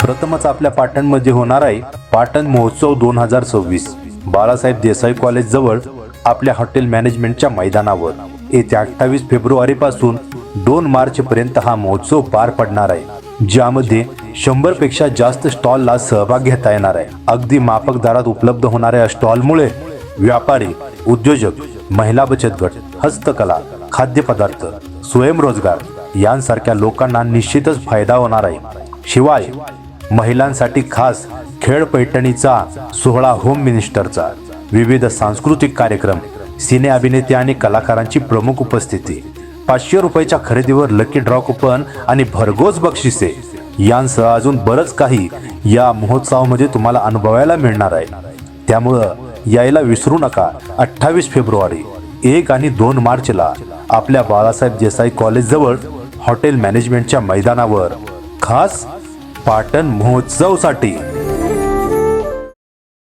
प्रथमच आपल्या पाटणमध्ये होणार आहे पाटण महोत्सव 2026 बाळासाहेब देसाई कॉलेज जवळ आपल्या हॉटेल मॅनेजमेंटच्या मैदानावर येत्या 28 फेब्रुवारी पासून 2 मार्च पर्यंत हा महोत्सव पार पडणार आहे, ज्यामध्ये 100 पेक्षा जास्त स्टॉलला सहभाग घेता येणार आहे। अगदी माफक दरात उपलब्ध होणाऱ्या स्टॉलमुळे व्यापारी, उद्योजक, महिला बचत गट, हस्तकला, खाद्यपदार्थ, स्वयंरोजगार यांसारख्या लोकांना निश्चितच फायदा होणार आहे। शिवाय महिलांसाठी खास खेळ पैठणीचा सोहळा, होम मिनिस्टरचा, विविध सांस्कृतिक कार्यक्रम, सिने अभिनेते आणि कलाकारांची प्रमुख उपस्थिती, 500 रुपयाच्या खरेदीवर लकी ड्रॉ कुपन आणि भरघोस बक्षिसे यांसह अजून बरंच काही या महोत्सवामध्ये तुम्हाला अनुभवायला मिळणार आहे। त्यामुळं यायला विसरू नका। 28 फेब्रुवारी, 1 आणि 2 मार्चला आपल्या बाळासाहेब देसाई कॉलेज जवळ हॉटेल मॅनेजमेंटच्या मैदानावर खास पाटण महोत्सवसाठी।